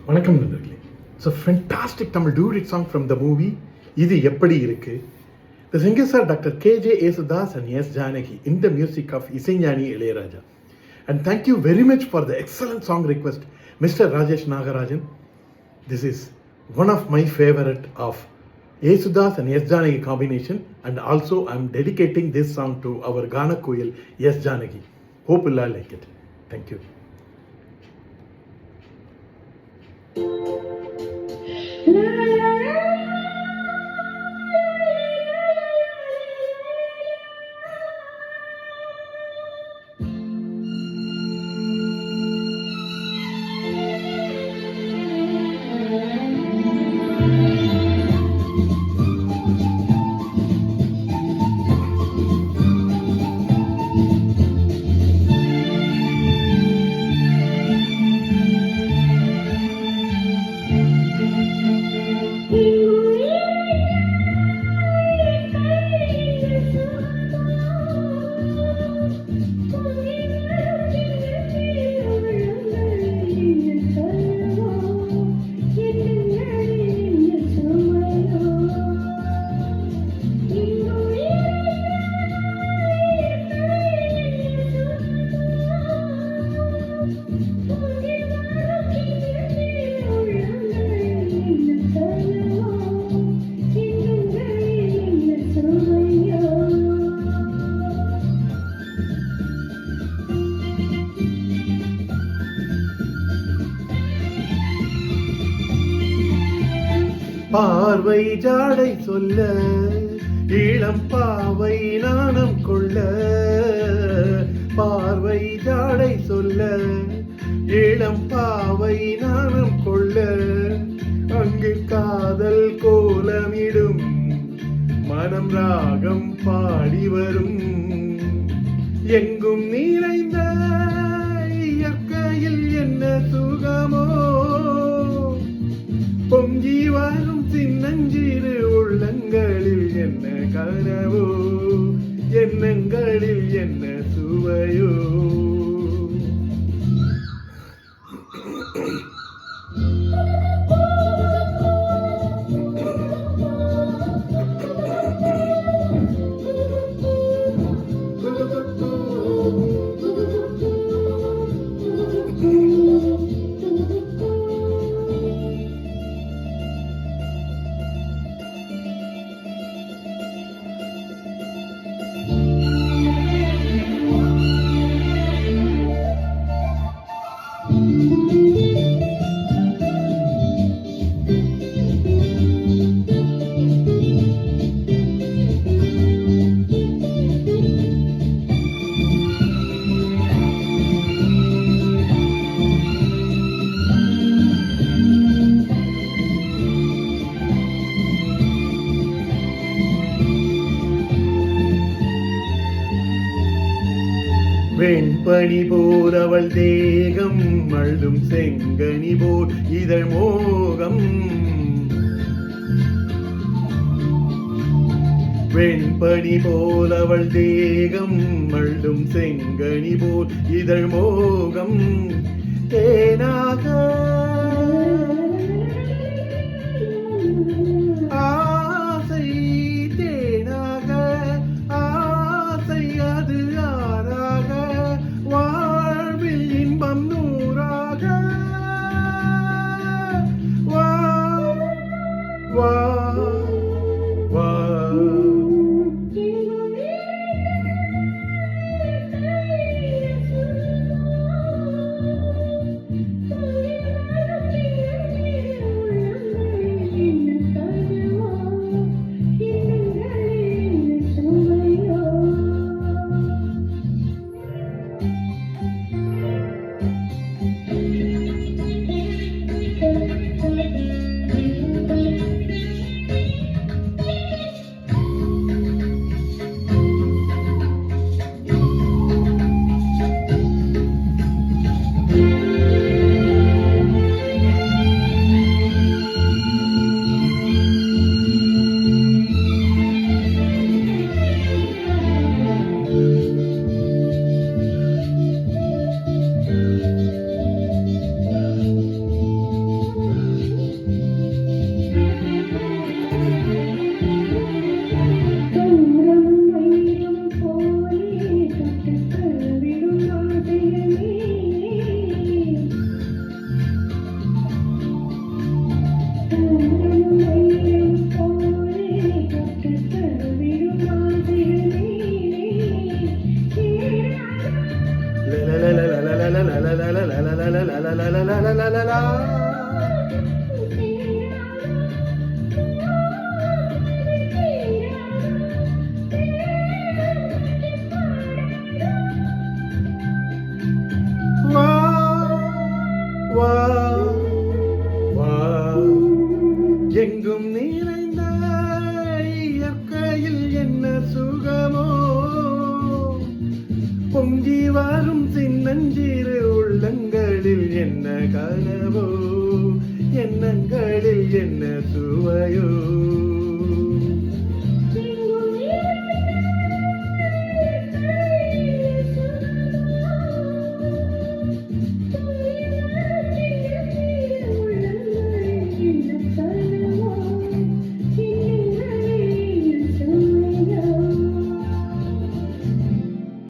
வணக்கம் நண்பர்களே. So fantastic Tamil டூரிட் சாங் ஃப்ரம் த மூவி இது எப்படி இருக்கு. The singers are Dr. K.J. Yesudas and S. Janaki in the music of Isaignani Ilayaraja. And thank you very much for the excellent song request, Mr. Rajesh Nagarajan. This is one of my favorite of Yesudas and S. Janaki combination, and also I'm dedicating this song to our Gana Koyil S. Janaki. Hope you'll all like it. Thank you. பார்வை ஜாடை சொல்ல, இளம் பாவை நாணம் கொள்ள. பார்வை ஜாடை சொல்ல, இளம் பாவை நாணம் கொள்ள. அங்கு காதல் கோலமிடும் மனம் ராகம் பாடி வரும். எங்கும் நிறைந்த இயற்கையில் என்ன சுகமோ, பொங்கி வரும் சின்னஞ்சிறு உள்ளங்களில் என்ன கனவோ, எண்ணங்களில் என்ன சுவையோ. வெண்பனி போல் அவள் தேகம் அழுதும் செங்கனி போல் இதழ் மோகம். வெண்பனி போல் அவள் தேகம் அழுதும் செங்கனி போல் இதழ் மோகம். தேனாக ஆசை, தேனாக ஆசை, அது ஆறாக வாழ்வில் இன்பம் நூறாக. வா வா வா. காதலா வா வா வா எங்கும் நிறைந்த இயற்கையில் என்ன சுகமோ பொங்கி வரும் சின்னஞ்சிறு உள்ளங்களில் என்ன கனவோ எண்ணங்களில் என்ன